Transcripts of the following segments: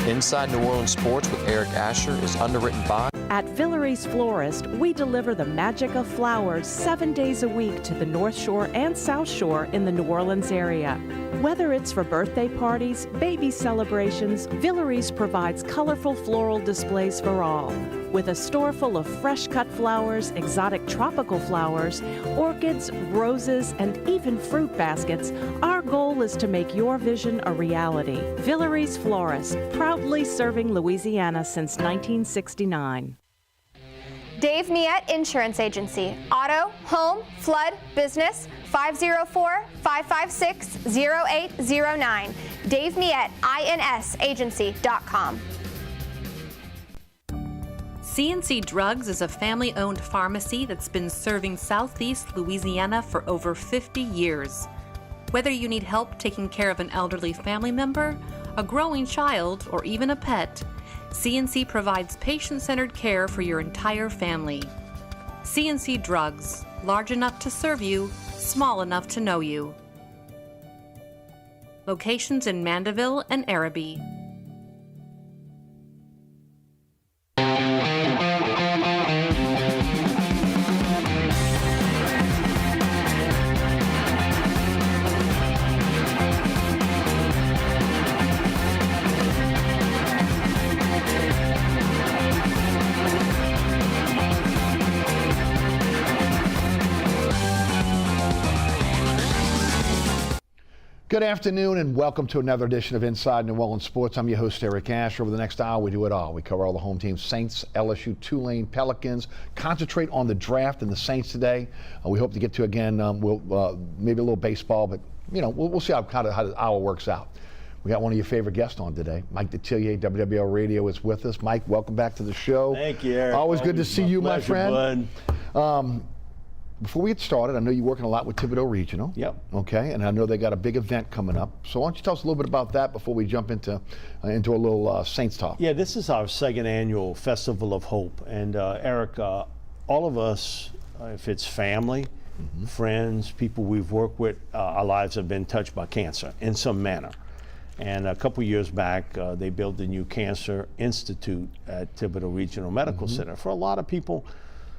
Inside New Orleans Sports with Eric Asher is underwritten by... At Villeries Florist, we deliver the magic of flowers 7 days a week to the North Shore and South Shore in the New Orleans area. Whether it's for birthday parties, baby celebrations, Villeries provides colorful floral displays for all. With a store full of fresh-cut flowers, exotic tropical flowers, orchids, roses, and even fruit baskets, our goal is to make your vision a reality. Villeries Florist, proudly serving Louisiana since 1969. Dave Miette Insurance Agency. Auto, home, flood, business, 504-556-0809. Dave Miette, INSagency.com. C&C Drugs is a family-owned pharmacy that's been serving Southeast Louisiana for over 50 years. Whether you need help taking care of an elderly family member, a growing child, or even a pet, C&C provides patient-centered care for your entire family. C&C Drugs, large enough to serve you, small enough to know you. Locations in Mandeville and Araby. Good afternoon and welcome to another edition of Inside New Orleans Sports. I'm your host, Eric Asher. Over the next hour, we do it all. We cover all the home teams, Saints, LSU, Tulane, Pelicans, concentrate on the draft and the Saints today. We hope to get to, again, maybe a little baseball, but, you know, we'll see how the hour works out. We got one of your favorite guests on today. Mike Detillier, WWL Radio, is with us. Mike, welcome back to the show. Thank you, Eric. Always good to see you, my friend. Bud. Before we get started, I know you're working a lot with Thibodeau Regional. Yep. Okay, and I know they got a big event coming up. So why don't you tell us a little bit about that before we jump into a little Saints talk? Yeah, this is our second annual Festival of Hope. And Eric, all of us, if it's family, friends, people we've worked with, our lives have been touched by cancer in some manner. And a couple years back, they built the new Cancer Institute at Thibodeau Regional Medical Center. For a lot of people,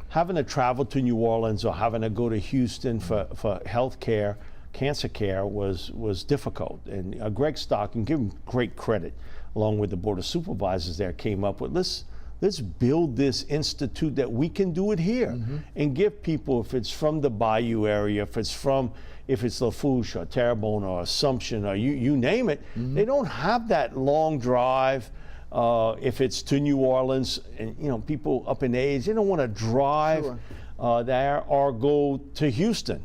having to travel to New Orleans or having to go to Houston for health care, cancer care was difficult. And Greg Stock, and give him great credit, along with the Board of Supervisors there, came up with, let's build this institute that we can do it here and give people, if it's from the Bayou area, if it's Lafourche or Terrebonne or Assumption or you name it, they don't have that long drive. If it's to New Orleans, and you know, people up in age, they don't want to drive there or go to Houston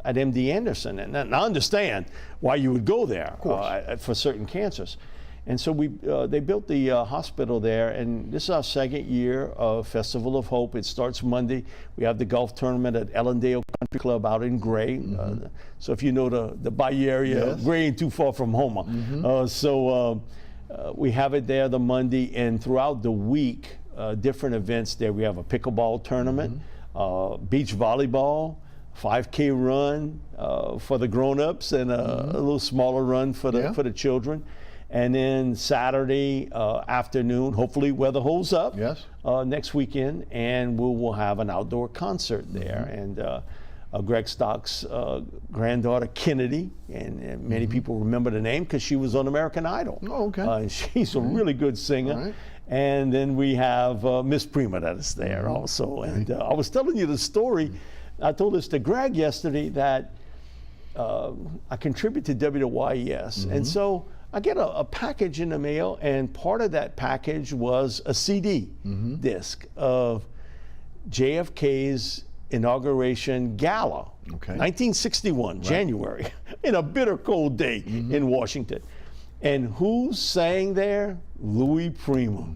at MD Anderson. And I understand why you would go there for certain cancers. And so they built the hospital there, and this is our second year of Festival of Hope. It starts Monday. We have the golf tournament at Ellendale Country Club out in Gray. So if you know the Bayou area, Gray ain't too far from Houma. We have it there the Monday, and throughout the week, different events there. We have a pickleball tournament, beach volleyball, 5K run for the grown-ups, and a little smaller run for the children. And then Saturday afternoon, hopefully weather holds up next weekend, and we'll have an outdoor concert there. And Greg Stock's granddaughter, Kennedy, and many people remember the name because she was on American Idol. Oh, okay. And she's a really good singer. Right. And then we have Miss Prima that is there also. And I was telling you the story. I told this to Greg yesterday that I contribute to WLAE-TV. And so I get a package in the mail, and part of that package was a CD disc of JFK's inauguration gala, 1961, January, in a bitter cold day in Washington. And who sang there? Louis Prima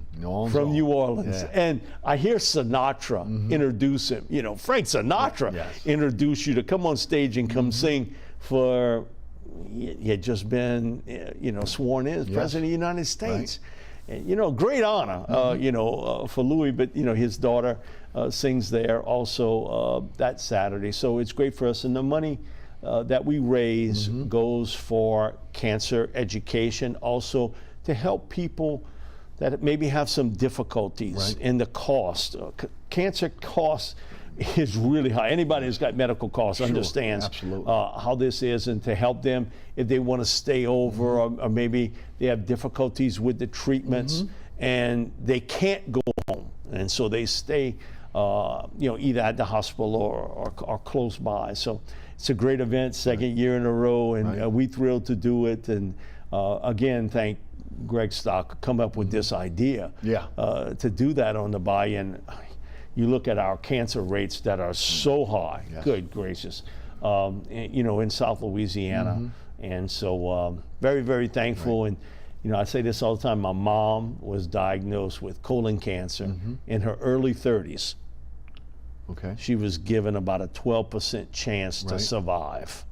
from New Orleans. And I hear Sinatra introduce him. You know, Frank Sinatra introduced you to come on stage and come sing for, he had just been, sworn in as President of the United States. And, you know, great honor, for Louis, but, his daughter sings there also that Saturday. So it's great for us. And the money that we raise goes for cancer education, also to help people that maybe have some difficulties in the cost. Cancer cost is really high. Anybody who's got medical costs understands how this is, and to help them if they want to stay over or maybe they have difficulties with the treatments and they can't go home, and so they stay either at the hospital or close by. So it's a great event, second year in a row, and we thrilled to do it. And again, thank Greg Stock come up with this idea to do that on the buy-in. You look at our cancer rates that are so high, good gracious, in South Louisiana. And so very, very thankful. And, I say this all the time, my mom was diagnosed with colon cancer in her early 30s. Okay. She was given about a 12% chance to survive.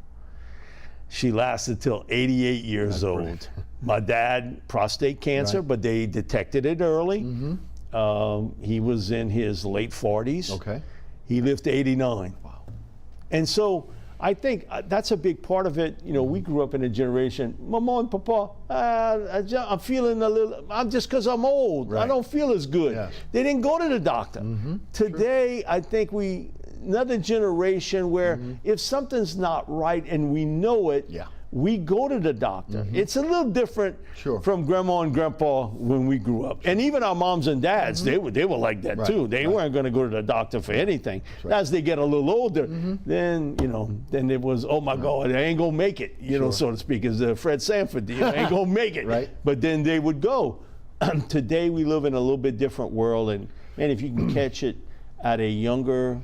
She lasted till 88 years old. My dad, prostate cancer, but they detected it early. He was in his late 40s. Okay. He lived to 89. Wow. And so I think that's a big part of it. We grew up in a generation, Mama and Papa, I'm feeling a little, just because I'm old, I don't feel as good. Yes. They didn't go to the doctor. Today, I think another generation where if something's not right and we know it, we go to the doctor. It's a little different from grandma and grandpa when we grew up. And even our moms and dads, they were like that too. They weren't going to go to the doctor for anything. As they get a little older, then, then it was, oh my God, I ain't going to make it, so to speak, as Fred Sanford did, I ain't going to make it. But then they would go. Today we live in a little bit different world, and man, if you can catch it at a younger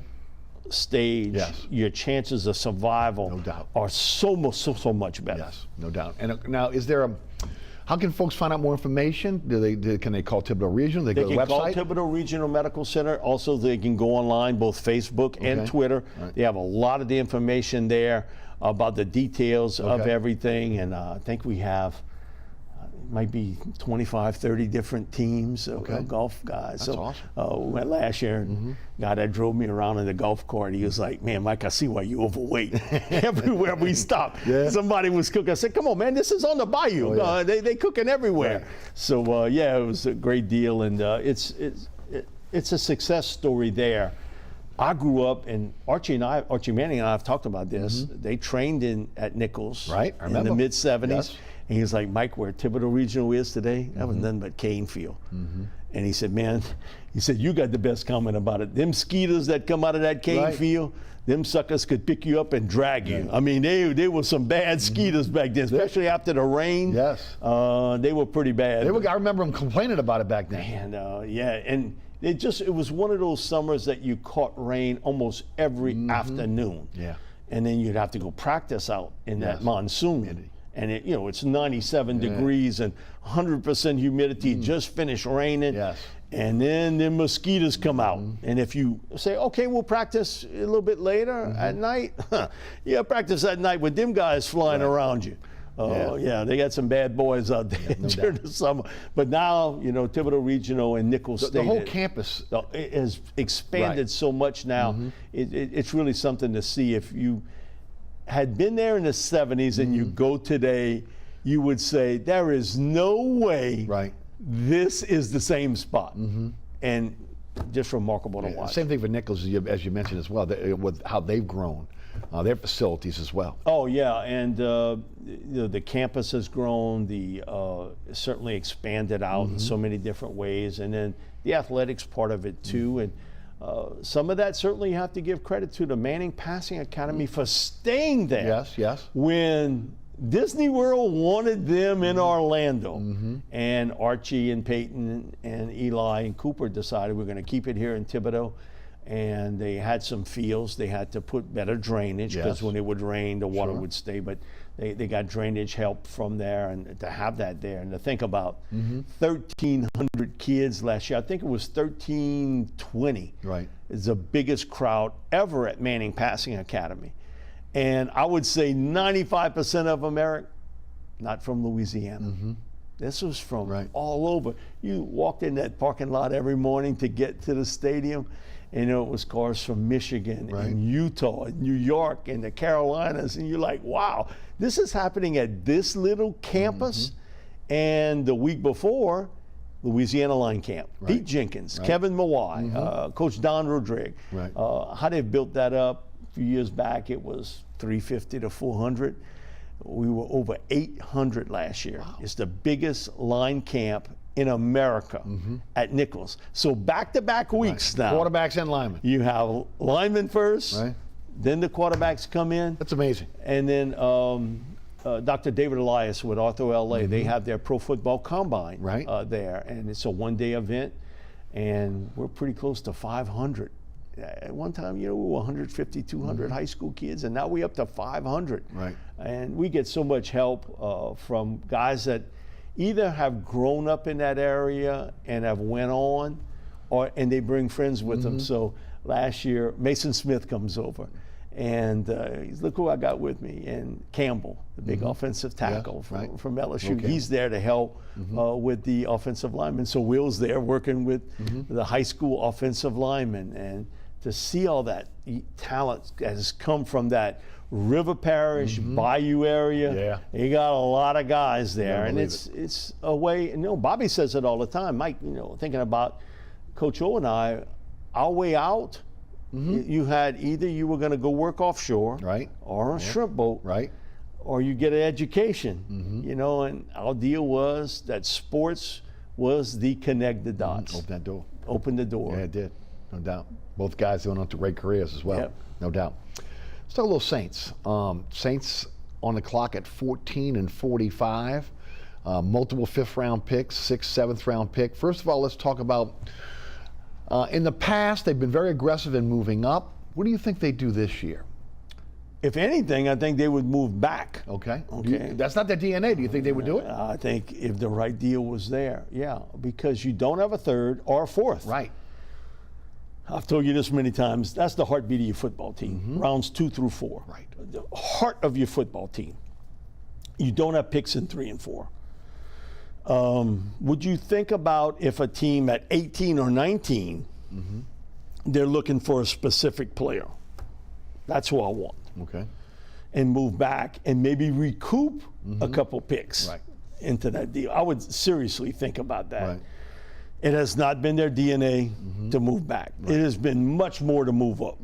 stage, your chances of survival are so much better. Yes, no doubt. And now, is there how can folks find out more information? Can they call Thibodeau Regional? They go to the website? Call Thibodeau Regional Medical Center. Also, they can go online, both Facebook and Twitter. They have a lot of the information there about the details of everything. And I think we have might be 25, 30 different teams of golf guys. That's awesome. We went last year, and guy that drove me around in the golf cart, he was like, man, Mike, I see why you overweight. Everywhere we stopped, somebody was cooking. I said, come on, man, this is on the bayou. They cooking everywhere. So, it was a great deal, and it's a success story there. I grew up, and Archie Manning and I have talked about this. They trained at Nichols in the mid-'70s. Yes. And he was like, Mike, where Thibodeau Regional is today, that was nothing but cane field. And he said, man, you got the best comment about it. Them skeeters that come out of that cane field, them suckers could pick you up and drag you. I mean, they were some bad skeeters back then, especially after the rain. Yes. They were pretty bad. I remember them complaining about it back then. And and it was one of those summers that you caught rain almost every afternoon. Yeah. And then you'd have to go practice out in that monsoon. And it's 97 degrees and 100% humidity, just finished raining. Yes. And then the mosquitoes come out. And if you say, okay, we'll practice a little bit later at night, practice at night with them guys flying around you. They got some bad boys out there during the summer. But now, Thibodeau Regional and Nichols State. The whole campus has expanded so much now. It's really something to see. If you had been there in the 70s and you go today, you would say, there is no way this is the same spot. And just remarkable to watch. Same thing for Nichols, as you mentioned as well, with how they've grown, their facilities as well. Oh, yeah, and the campus has grown, certainly expanded out in so many different ways, and then the athletics part of it too. And some of that certainly you have to give credit to the Manning Passing Academy for staying there. Yes, yes. When Disney World wanted them in Orlando, and Archie and Peyton and Eli and Cooper decided we're going to keep it here in Thibodeau. And they had some fields. They had to put better drainage because when it would rain, the water would stay. But they got drainage help from there, and to have that there, and to think about 1,300 kids last year. I think it was 1,320. Right. It's the biggest crowd ever at Manning Passing Academy. And I would say 95% of them, Eric, not from Louisiana. This was from all over. You walked in that parking lot every morning to get to the stadium, and it was cars from Michigan and Utah and New York and the Carolinas, and you're like, wow, this is happening at this little campus, And the week before, Louisiana line camp. Right. Pete Jenkins, Kevin Mawai, Coach Don Rodriguez. Right. How they built that up a few years back, it was 350 to 400. We were over 800 last year. Wow. It's the biggest line camp in America at Nichols. So back-to-back weeks now. Quarterbacks and linemen. You have linemen first, Right. then the quarterbacks come in. That's amazing. And then Dr. David Elias with WLAE, they have their pro football combine there. And it's a one-day event, and we're pretty close to 500. At one time, we were 150, 200 high school kids, and now we're up to 500. Right. And we get so much help from guys that either have grown up in that area and have went on, and they bring friends with them. So last year, Mason Smith comes over, and he's, look who I got with me, and Campbell, the big offensive tackle from LSU. Okay. He's there to help with the offensive linemen. So Will's there working with the high school offensive linemen, and to see all that talent that has come from that River Parish, Bayou area. You got a lot of guys there, and it's a way. Bobby says it all the time. Mike, thinking about Coach O and I, our way out. You had either you were going to go work offshore, or a shrimp boat, or you get an education. And our deal was that sports was the connect the dots. Open that door. Open the door. Yeah, it did, no doubt. Both guys went on to great careers as well, no doubt. Let's talk a little Saints. Saints on the clock at 14-45. Multiple fifth-round picks, sixth, seventh-round pick. First of all, let's talk about, in the past, they've been very aggressive in moving up. What do you think they do this year? If anything, I think they would move back. Okay. That's not their DNA. Do you think they would do it? I think if the right deal was there, because you don't have a third or a fourth. Right. I've told you this many times, that's the heartbeat of your football team, rounds 2 through 4. Right. The heart of your football team. You don't have picks in 3 and 4. Would you think about if a team at 18 or 19, they're looking for a specific player? That's who I want. Okay. And move back and maybe recoup a couple picks into that deal. I would seriously think about that. Right. It has not been their DNA to move back. It has been much more to move up.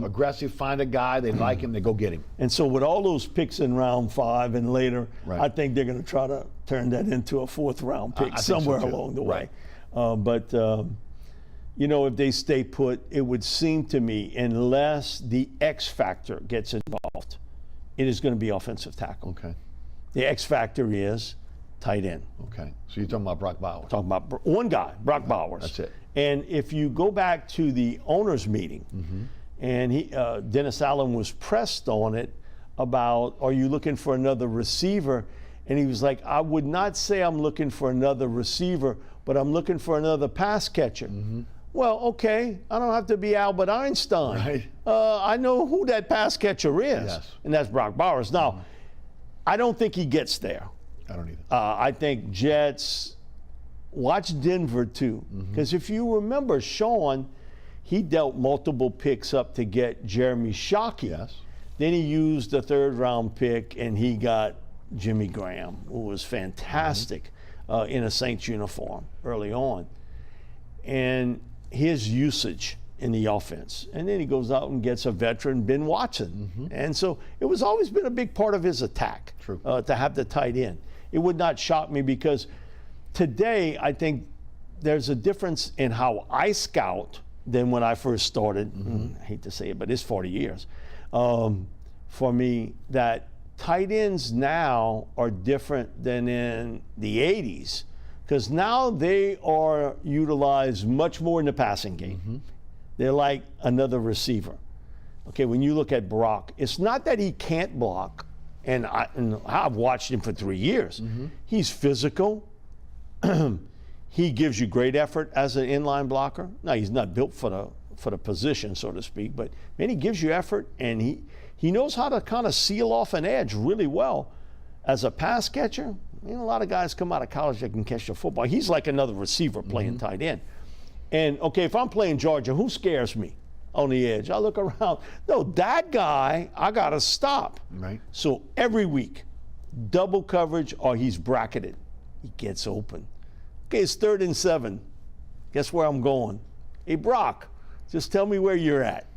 Aggressive, find a guy, they like him, they go get him. And so with all those picks in round 5 and later, I think they're going to try to turn that into a 4th round pick somewhere along the way. But if they stay put, it would seem to me, unless the X factor gets involved, it is going to be offensive tackle. Okay. The X factor is tight end. Okay. So you're talking about Brock Bowers. Talking about one guy, Brock Bowers. That's it. And if you go back to the owners' meeting, and Dennis Allen was pressed on it about, are you looking for another receiver? And he was like, I would not say I'm looking for another receiver, but I'm looking for another pass catcher. Well, okay, I don't have to be Albert Einstein. I know who that pass catcher is, and that's Brock Bowers. Now, I don't think he gets there. I don't either. I think Jets, watch Denver too. Because if you remember, Sean, he dealt multiple picks up to get Jeremy Shockey. Then he used the 3rd round pick and he got Jimmy Graham, who was fantastic in a Saints uniform early on. And his usage in the offense. And then he goes out and gets a veteran, Ben Watson. And so it was always been a big part of his attack to have the tight end. It would not shock me because today I think there's a difference in how I scout than when I first started. I hate to say it, but it's 40 years. For me, that tight ends now are different than in the 80s because now they are utilized much more in the passing game. They're like another receiver. Okay, when you look at Brock, it's not that he can't block, and I've watched him for 3 years. He's physical. He gives you great effort as an inline blocker. Now, he's not built for the position, so to speak, but man, he gives you effort, and he knows how to kind of seal off an edge really well. As a pass catcher, a lot of guys come out of college that can catch the football. He's like another receiver playing tight end. And, okay, if I'm playing Georgia, who scares me on the edge? I look around. No, that guy, I got to stop. So every week, double coverage or he's bracketed. He gets open. Okay, it's 3rd and 7. Guess where I'm going? Hey, Brock, just tell me where you're at.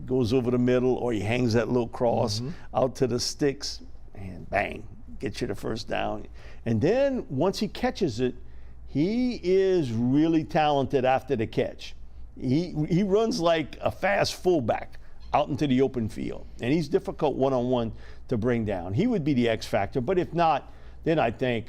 Goes over the middle, or he hangs that little cross out to the sticks, and bang, gets you the first down. And then once he catches it, he is really talented after the catch. He runs like a fast fullback out into the open field, and he's difficult one-on-one to bring down. He would be the X factor, but if not, then I think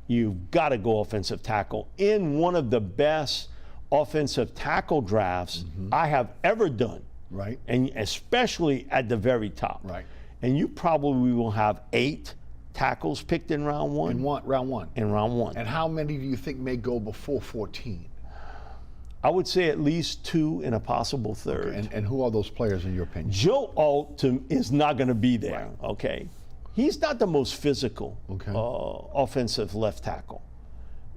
you've got to go offensive tackle in one of the best offensive tackle drafts I have ever done. Right. And especially at the very top. Right. And you probably will have 8 tackles picked in round 1. In round 1. In round 1. And how many do you think may go before 14? I would say at least 2 in a possible 3rd. Okay. And who are those players in your opinion? Joe Alt is not going to be there. Right. Okay. He's not the most physical Okay. offensive left tackle.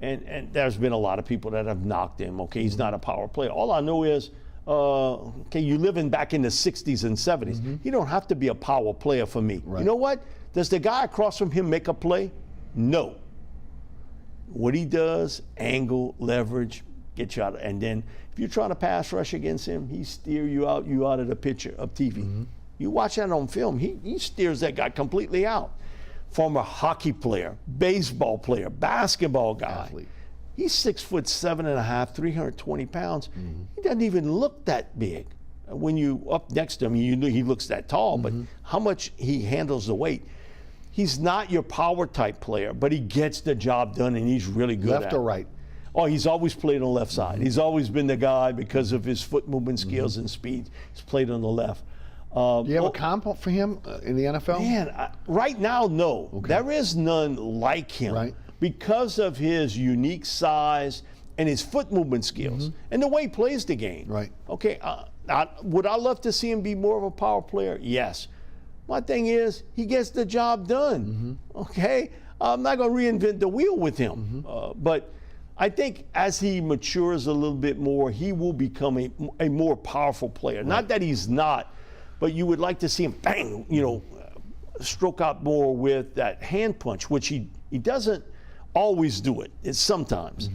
And there's been a lot of people that have knocked him. Okay, he's not a power player. All I know is, okay, you living back in the 60s and 70s. He don't have to be a power player for me. Right. You know what? Does the guy across from him make a play? No. What he does, angle, leverage, get you out. And then if you're trying to pass rush against him, he steer you out of the picture of TV. You watch that on film, he steers that guy completely out. Former hockey player, baseball player, basketball guy. Athlete. He's 6'7.5", 320 pounds. He doesn't even look that big. When you up next to him, you know he looks that tall, but how much he handles the weight. He's not your power type player, but he gets the job done, and he's really good at it. Left or right? Oh, he's always played on the left side. He's always been the guy because of his foot movement skills and speed. He's played on the left. Do you have a comp for him in the NFL? Man, right now, no. Okay. There is none like him. Right. Because of his unique size and his foot movement skills and the way he plays the game. Right. Okay, would I love to see him be more of a power player? Yes. My thing is, he gets the job done. Okay? I'm not going to reinvent the wheel with him. But I think as he matures a little bit more, he will become a more powerful player. Right. Not that he's not, but you would like to see him, bang, stroke out more with that hand punch, which he doesn't always do it. It's sometimes.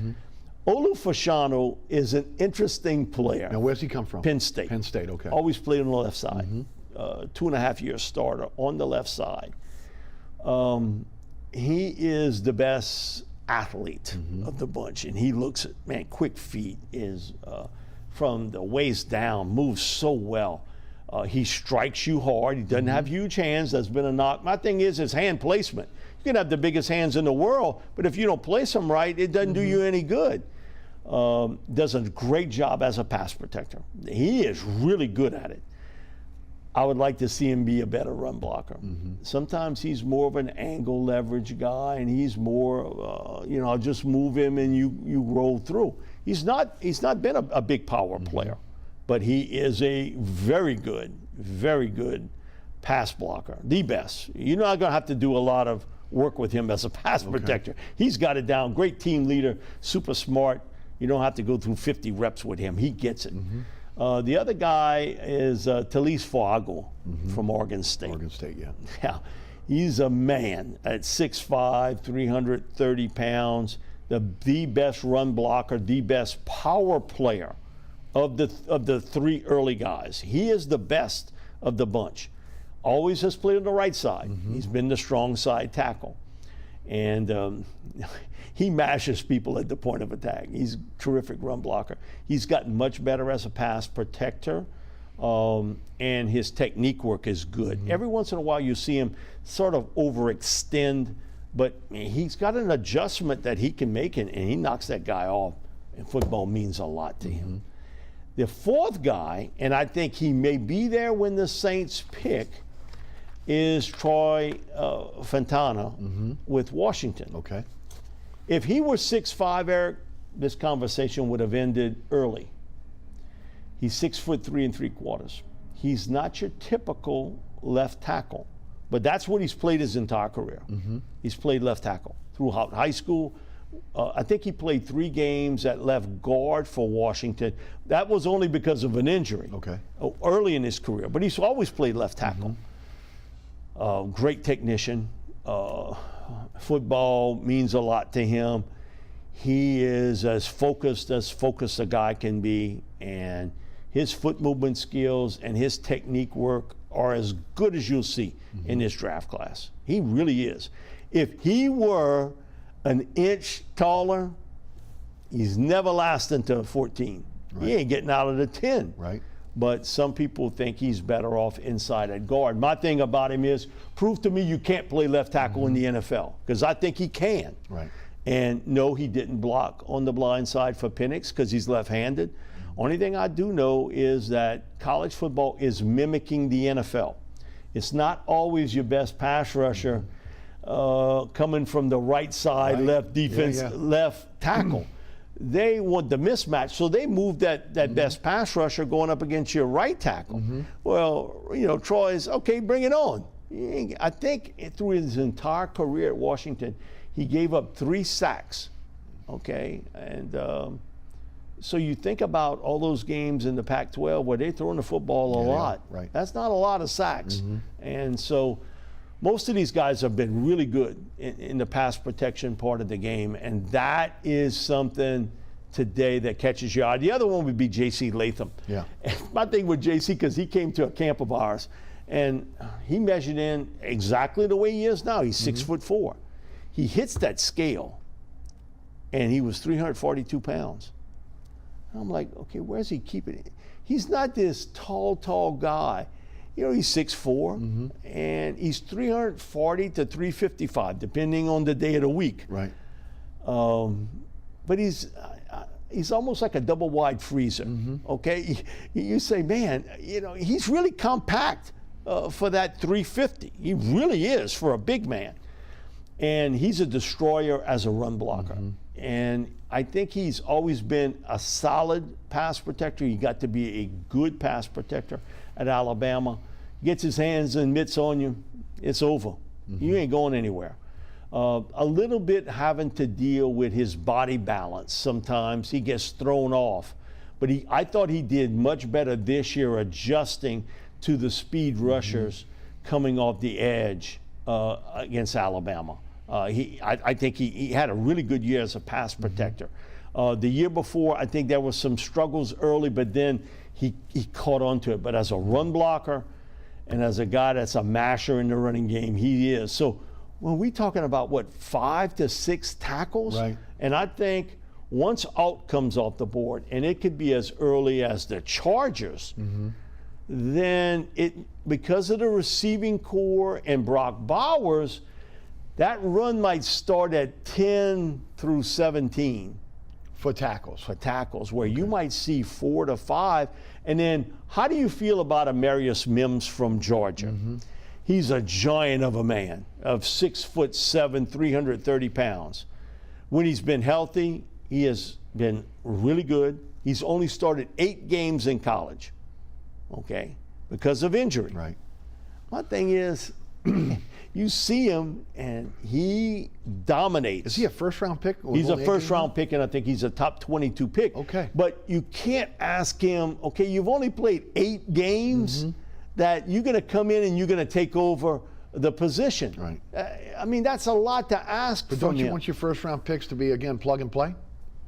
Olu Fashanu is an interesting player. Now, where's he come from? Penn State. Penn State, okay. Always played on the left side. 2.5-year starter on the left side. He is the best athlete of the bunch, and he looks, quick feet, is from the waist down, moves so well. He strikes you hard. He doesn't have huge hands. That's been a knock. My thing is his hand placement. You can have the biggest hands in the world, but if you don't place them right, it doesn't do you any good. Does a great job as a pass protector. He is really good at it. I would like to see him be a better run blocker. Sometimes he's more of an angle leverage guy, and he's more, I'll just move him and you roll through. He's not been a big power player, but he is a very good pass blocker, the best. You're not going to have to do a lot of work with him as a pass protector. He's got it down. Great team leader, super smart. You don't have to go through 50 reps with him. He gets it. The other guy is Talise Fuago from Oregon State. Oregon State, yeah. Yeah, he's a man at 6'5", 330 pounds, the best run blocker, the best power player of the 3 early guys. He is the best of the bunch. Always has played on the right side. He's been the strong side tackle. And he mashes people at the point of attack. He's a terrific run blocker. He's gotten much better as a pass protector, and his technique work is good. Every once in a while you see him sort of overextend, but he's got an adjustment that he can make, and he knocks that guy off, and football means a lot to him. The fourth guy, and I think he may be there when the Saints pick, is Troy Fontana with Washington. Okay. If he were 6'5", Eric, this conversation would have ended early. He's 6'3"3/4. He's not your typical left tackle, but that's what he's played his entire career. He's played left tackle throughout high school. I think he played 3 games at left guard for Washington. That was only because of an injury early in his career, but he's always played left tackle. Great technician, Football means a lot to him. He is as focused a guy can be, and his foot movement skills and his technique work are as good as you'll see in this draft class. He really is. If he were an inch taller, he's never lasting to 14. Right. He ain't getting out of the 10. Right. But some people think he's better off inside at guard. My thing about him is, prove to me you can't play left tackle in the NFL, because I think he can. Right. And no, he didn't block on the blind side for Penix because he's left-handed. Only thing I do know is that college football is mimicking the NFL. It's not always your best pass rusher coming from the right side, left defense, left tackle. They want the mismatch, so they moved that best pass rusher going up against your right tackle. Well, you know, Troy's, okay, bring it on. I think through his entire career at Washington, he gave up 3 sacks, okay? And so you think about all those games in the Pac-12 where they're throwing the football a lot. Right. That's not a lot of sacks. And so most of these guys have been really good in the pass protection part of the game, and that is something today that catches your eye. The other one would be J.C. Latham. Yeah. My thing with J.C., because he came to a camp of ours, and he measured in exactly the way he is now. He's 6'4". He hits that scale, and he was 342 pounds. I'm like, okay, where's he keeping it? He's not this tall guy. You know, he's 6'4", and he's 340 to 355, depending on the day of the week. Right. But he's almost like a double wide freezer. Okay, you say, man, you know, he's really compact for that 350. He really is for a big man, and he's a destroyer as a run blocker. And I think he's always been a solid pass protector. He got to be a good pass protector at Alabama. Gets his hands and mitts on you, it's over. You ain't going anywhere. A little bit having to deal with his body balance. Sometimes he gets thrown off. But I thought he did much better this year adjusting to the speed rushers coming off the edge against Alabama. I think he had a really good year as a pass protector. The year before, I think there were some struggles early, but then he caught on to it. But as a run blocker and as a guy that's a masher in the running game, he is. So when we're talking about, 5 to 6 tackles? Right. And I think once Alt comes off the board, and it could be as early as the Chargers, then because of the receiving core and Brock Bowers, that run might start at 10 through 17. For tackles. Where you might see 4 to 5. And then how do you feel about Amarius Mims from Georgia? He's a giant of a man, of 6'7", 330 pounds. When he's been healthy, he has been really good. He's only started 8 games in college, okay, because of injury. Right. My thing is, you see him, and he dominates. Is he a first-round pick? He's a first-round pick, and I think he's a top 22 pick. Okay. But you can't ask him, okay, you've only played 8 games, that you're going to come in and you're going to take over the position. Right. I mean, that's a lot to ask But from don't you him. want your first-round picks to be, again, plug and play?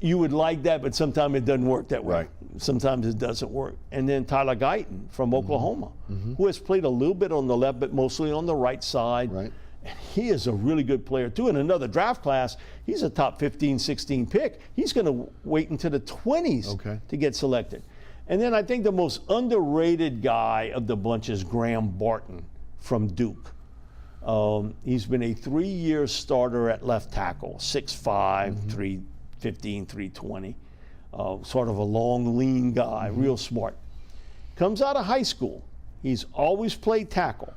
You would like that, but sometimes it doesn't work that way. Right. Sometimes it doesn't work. And then Tyler Guyton from Oklahoma, who has played a little bit on the left, but mostly on the right side. Right. And he is a really good player, too. In another draft class, he's a top 15, 16 pick. He's going to wait into the 20s to get selected. And then I think the most underrated guy of the bunch is Graham Barton from Duke. He's been a 3-year starter at left tackle, 6'5", 315, 320. Sort of a long, lean guy, real smart. Comes out of high school. He's always played tackle.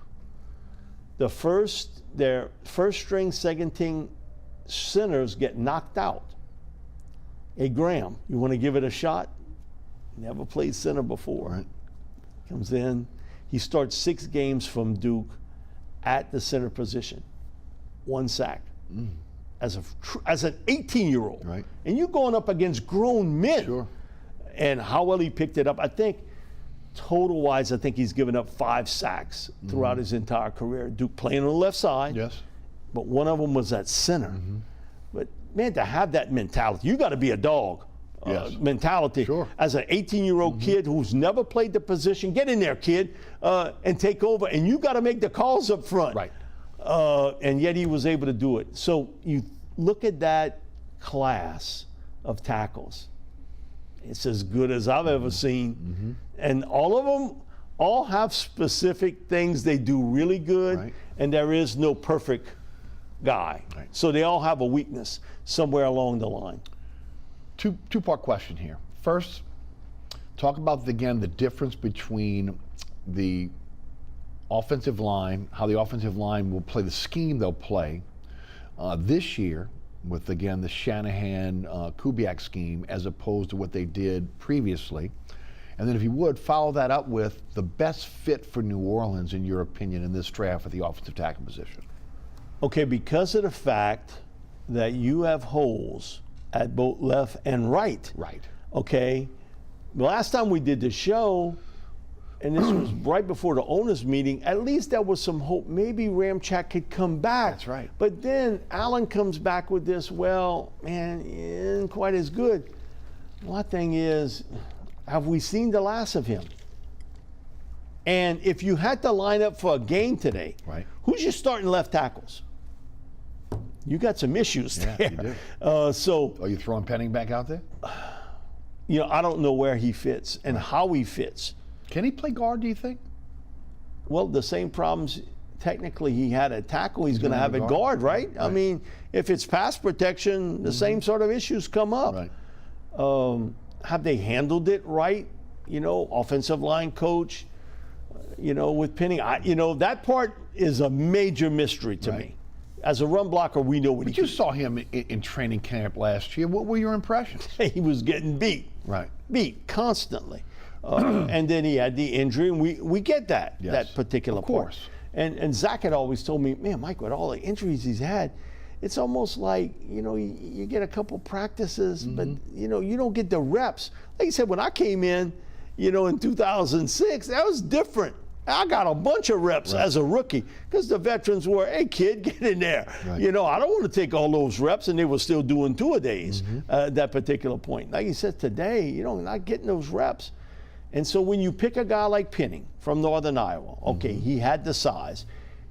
Their first-string, second-string centers get knocked out. Hey, Graham, you want to give it a shot? Never played center before. Right. Comes in. He starts 6 games from Duke at the center position. 1 sack. As an 18-year-old. Right. And you're going up against grown men. Sure. And how well he picked it up. I think total-wise, I think he's given up 5 sacks throughout his entire career. Duke playing on the left side. Yes. but one of them was at center. But man, to have that mentality, you got to be a dog. Mentality. Sure. As an 18-year-old kid who's never played the position, get in there, kid, and take over. And you got to make the calls up front. Right. And yet he was able to do it. So you look at that class of tackles. It's as good as I've ever seen. And all of them all have specific things they do really good. Right. And there is no perfect guy. Right. So they all have a weakness somewhere along the line. Two-part question here. First, talk about, again, the difference between the offensive line, how the offensive line will play the scheme they'll play this year with, again, the Shanahan-Kubiak scheme as opposed to what they did previously. And then if you would, follow that up with the best fit for New Orleans, in your opinion, in this draft at the offensive tackle position. Okay, because of the fact that you have holes at both left and right. Right. Okay. The last time we did the show, and this was right before the owners' meeting, at least there was some hope. Maybe Ramchak could come back. That's right. But then Allen comes back with this, well, man, he isn't quite as good. My thing is, have we seen the last of him? And if you had to line up for a game today, right, who's your starting left tackles? You got some issues there. Yeah, you do. So are you throwing Penning back out there? You know, I don't know where he fits and how he fits. Can he play guard, do you think? Well, the same problems technically he had at tackle, he's going to have at guard, right? I mean, if it's pass protection, the same sort of issues come up. Right. Have they handled it right? You know, offensive line coach, you know, with Penning. You know, that part is a major mystery to me. As a run blocker, we know what he But you saw him in training camp last year. What were your impressions? He was getting beat. Right. Beat constantly. And then he had the injury, and we get that, that particular part. And Zach had always told me, man, Mike, with all the injuries he's had, it's almost like, you know, you get a couple practices, but, you know, you don't get the reps. Like you said, when I came in, you know, in 2006, that was different. I got a bunch of reps as a rookie because the veterans were, hey, kid, get in there. You know, I don't want to take all those reps, and they were still doing two-a-days at that particular point. Like you said, today, you know, not getting those reps. And so when you pick a guy like Penning from Northern Iowa, okay, he had the size.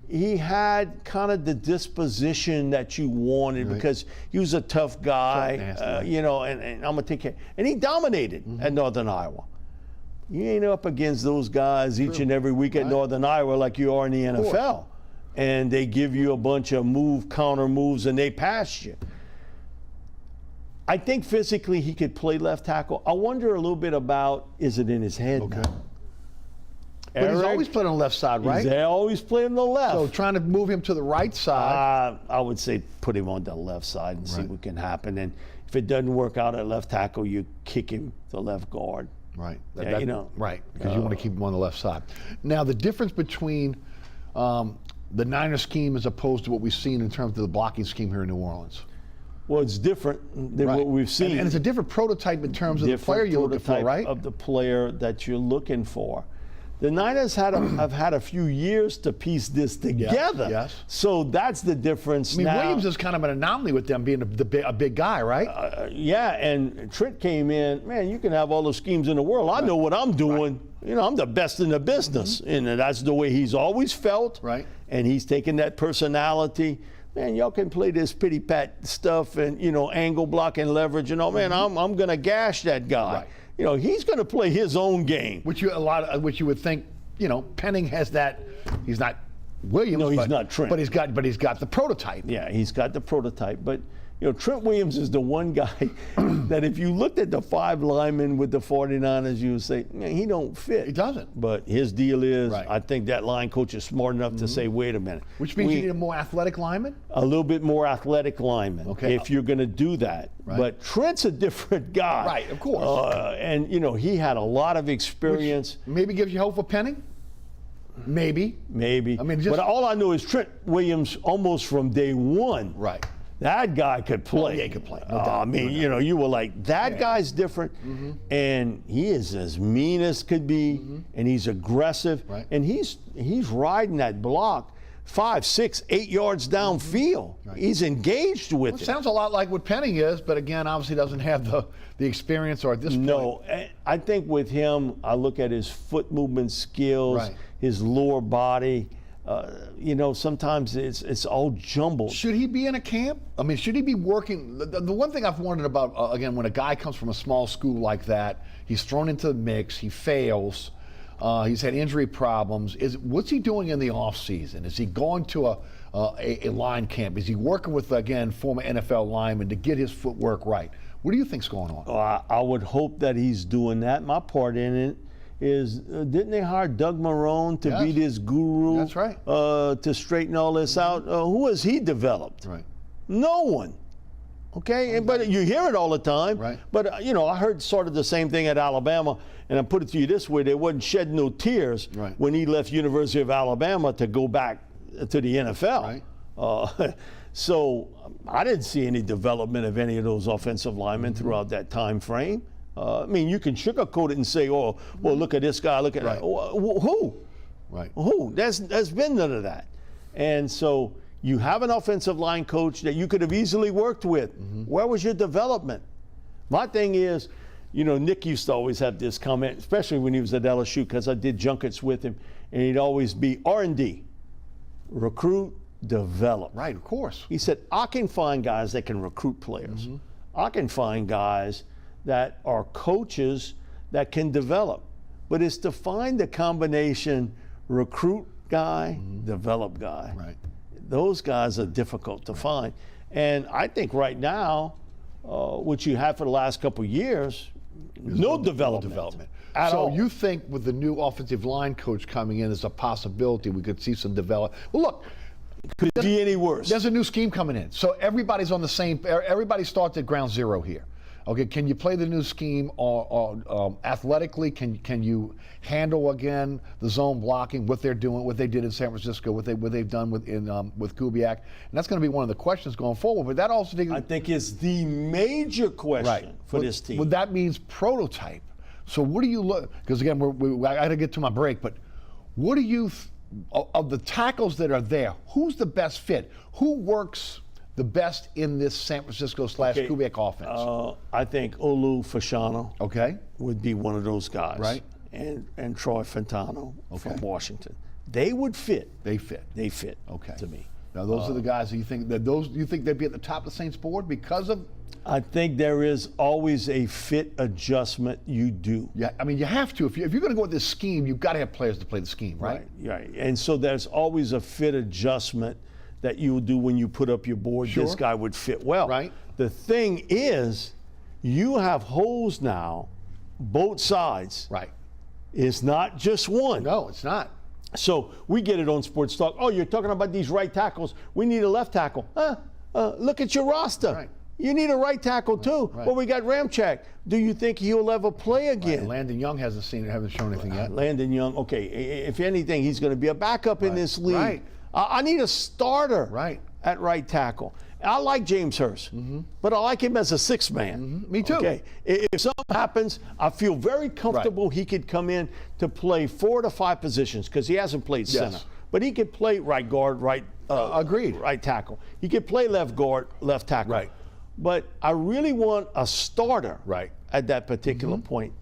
He had kind of the disposition that you wanted because he was a tough guy, you know, and I'm going to take care. And he dominated at Northern Iowa. You ain't up against those guys each and every week at Northern Iowa like you are in the NFL. And they give you a bunch of counter moves, and they pass you. I think physically he could play left tackle. I wonder a little bit about, is it in his head now? But he's always played on the left side, right? He's always played on the left. So trying to move him to the right side. I would say put him on the left side and see what can happen. And if it doesn't work out at left tackle, you kick him to left guard. Right. You know. Right, because you want to keep him on the left side. Now, the difference between the Niner scheme as opposed to what we've seen in terms of the blocking scheme here in New Orleans. Well, it's different than what we've seen. And it's a different prototype in terms of the player you're looking for, right? Of the player that you're looking for. The Niners have had a few years to piece this together. Yes. So that's the difference. I mean, now, Williams is kind of an anomaly with them being a big guy, right? Yeah, and Trent came in. Man, you can have all the schemes in the world. I know what I'm doing. You know, I'm the best in the business, and that's the way he's always felt. Right. And he's taken that personality. Man, y'all can play this pity pat stuff and, you know, angle block and leverage and all. Man, I'm gonna gash that guy. Right. You know, he's going to play his own game. Which you would think, you know, Penning has that. He's not Williams. No, he's not Trent. But he's got the prototype. Yeah, he's got the prototype. But, you know, Trent Williams is the one guy that if you looked at the 5 linemen with the 49ers, you would say, man, he don't fit. He doesn't. But his deal is, I think that line coach is smart enough to say, wait a minute. Which means you need a more athletic lineman? A little bit more athletic lineman, if you're going to do that. Right. But Trent's a different guy. Right, of course. And, you know, he had a lot of experience. Which maybe gives you hope for Penning? Maybe. Maybe. I mean, but all I know is Trent Williams, almost from day one. Right. That guy could play. Yeah, he could play. No doubt. I mean, you know, you were like, that guy's different. And he is as mean as could be, and he's aggressive. Right. And he's riding that block 5, 6, 8 yards downfield. Right. He's engaged with Well, it. sounds a lot like what Penning is, but again, obviously doesn't have the experience or at this point. No, I think with him, I look at his foot movement skills, Right. his lower body. Sometimes it's all jumbled. Should he be in a camp? I mean, should he be working? The one thing I've wondered about, again, when a guy comes from a small school like that, he's thrown into the mix, he fails, he's had injury problems. What's he doing in the off season? Is he going to a line camp? Is he working with, again, former NFL linemen to get his footwork right? What do you think's going on? I would hope that he's doing that. My part in it is, didn't they hire Doug Marrone to be this guru? That's right. To straighten all this out? Who has he developed? Right. No one. Okay, but you hear it all the time. Right. But I heard sort of the same thing at Alabama, and I put it to you this way: they wasn't shedding no tears when he left University of Alabama to go back to the NFL. Right. So I didn't see any development of any of those offensive linemen throughout that time frame. I mean, you can sugarcoat it and say, "Oh, well, look at this guy. Look at that." Who? Right. Who? There's been none of that. And so you have an offensive line coach that you could have easily worked with. Where was your development? My thing is, Nick used to always have this comment, especially when he was at LSU, because I did junkets with him, and he'd always be R&D, recruit, develop. Right, of course. He said, I can find guys that can recruit players. I can find guys that are coaches that can develop. But it's to find the combination recruit guy, develop guy. Right. Those guys are difficult to find. And I think right now, what you have for the last couple of years, no development. At all. So you think with the new offensive line coach coming in, there's a possibility we could see some development. Well, look, Could it be any worse? there's a new scheme coming in. So everybody's on the same, everybody starts at ground zero here. Okay, can you play the new scheme or athletically? Can you handle again the zone blocking? What they're doing, what they did in San Francisco, what they've done with Kubiak, and that's going to be one of the questions going forward. But that also I think is the major question for this team. Well, that means prototype. So what do you look? Because again, I got to get to my break. But what do you of the tackles that are there? Who's the best fit? Who works the best in this San Francisco / Kubiak offense? I think Olu Fashanu would be one of those guys. Right. And Troy Fantano from Washington. They would fit. They fit. They fit. Okay. To me. Now those are the guys that you think they'd be at the top of the Saints board because of? I think there is always a fit adjustment you do. Yeah, I mean you have to. If you're going to go with this scheme, you've got to have players to play the scheme, right? Right. And so there's always a fit adjustment that you will do when you put up your board. Sure. This guy would fit well. Right. The thing is, you have holes now, both sides. Right. It's not just one. No, it's not. So we get it on Sports Talk. Oh, you're talking about these right tackles. We need a left tackle. Look at your roster. Right. You need a right tackle too. Right. Well, we got Ramchak. Do you think he'll ever play again? Right. Landon Young haven't shown anything yet. Landon Young. Okay, if anything, he's going to be a backup in this league. Right. I need a starter. Right. At right tackle. I like James Hurst, but I like him as a sixth man. Me too. Okay. If something happens, I feel very comfortable he could come in to play 4 to 5 positions because he hasn't played center. But he could play right guard, agreed. Right tackle. He could play left guard, left tackle. Right. But I really want a starter at that particular point.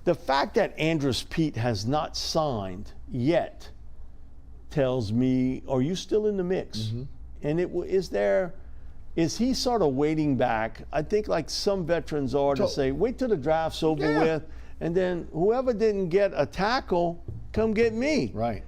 The fact that Andrus Peat has not signed yet tells me, are you still in the mix? And is he sort of waiting back? I think like some veterans are to say, wait till the draft's over with, and then whoever didn't get a tackle, come get me. Right.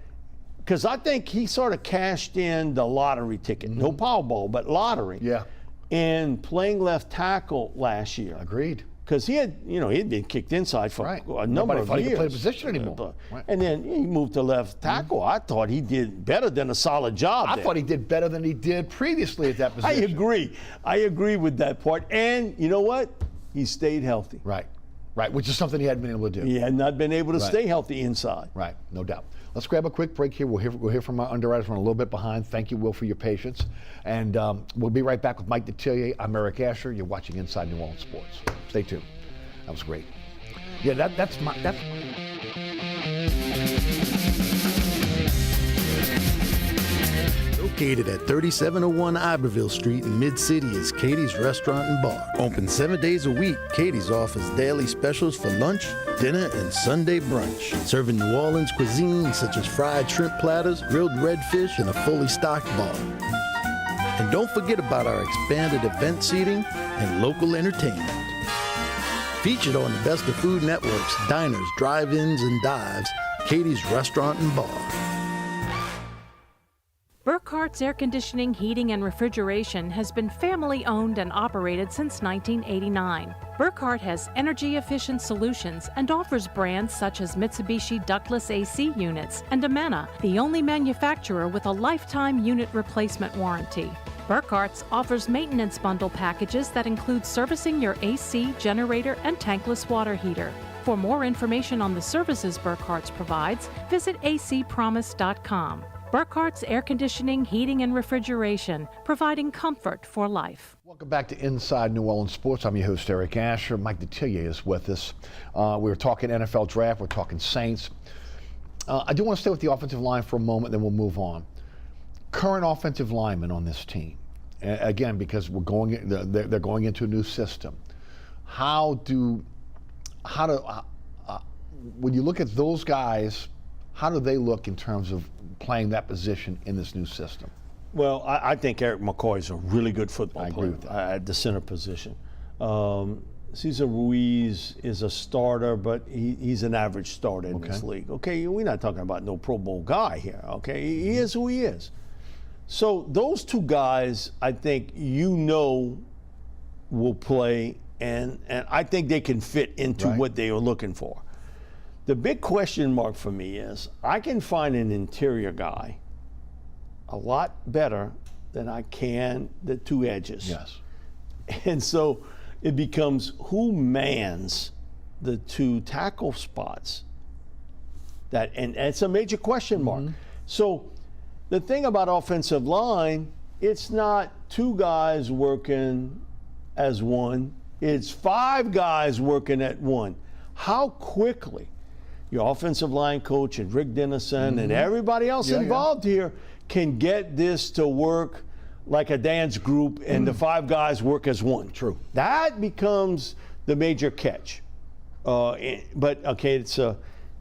Because I think he sort of cashed in the lottery ticket. No Powerball, but lottery. Yeah. And playing left tackle last year. Agreed. Because he'd been kicked inside for a number of years. Nobody thought he could play the position anymore. And then he moved to left tackle. I thought he did better than a solid job I thought he did better than he did previously at that position. I agree with that part. And you know what? He stayed healthy. Right, which is something he hadn't been able to do. He had not been able to stay healthy inside. Right, no doubt. Let's grab a quick break here. We'll hear from our underwriters. We're a little bit behind. Thank you, Will, for your patience. And we'll be right back with Mike Detillier. I'm Eric Asher. You're watching Inside New Orleans Sports. Stay tuned. That was great. Yeah, that's. Located at 3701 Iberville Street in Mid-City is Katie's Restaurant and Bar. Open 7 days a week, Katie's offers daily specials for lunch, dinner, and Sunday brunch. Serving New Orleans cuisine such as fried shrimp platters, grilled redfish, and a fully stocked bar. And don't forget about our expanded event seating and local entertainment. Featured on the Best of Food Network's diners, drive-ins, and dives, Katie's Restaurant and Bar. Burkhart's Air Conditioning, Heating, and Refrigeration has been family-owned and operated since 1989. Burkhart has energy-efficient solutions and offers brands such as Mitsubishi ductless AC units and Amana, the only manufacturer with a lifetime unit replacement warranty. Burkhart's offers maintenance bundle packages that include servicing your AC, generator, and tankless water heater. For more information on the services Burkhart's provides, visit acpromise.com. Burkhart's Air Conditioning, Heating, and Refrigeration, providing comfort for life. Welcome back to Inside New Orleans Sports. I'm your host, Eric Asher. Mike Detillier is with us. We were talking NFL draft. We're talking Saints. I do want to stay with the offensive line for a moment, then we'll move on. Current offensive linemen on this team, again, because they're going into a new system. When you look at those guys, how do they look in terms of playing that position in this new system? Well, I think Eric McCoy is a really good football player. I agree with that. At the center position. Cesar Ruiz is a starter, but he's an average starter in this league. Okay, we're not talking about no Pro Bowl guy here. Okay, he is who he is. So those two guys, I think will play, and I think they can fit into what they are looking for. The big question mark for me is I can find an interior guy a lot better than I can the two edges. Yes. And so it becomes who mans the two tackle spots. And it's a major question mark. So the thing about offensive line, it's not two guys working as one. It's five guys working at one. How quickly your offensive line coach and Rick Dennison and everybody else involved here can get this to work like a dance group and the five guys work as one. True. That becomes the major catch. But okay, you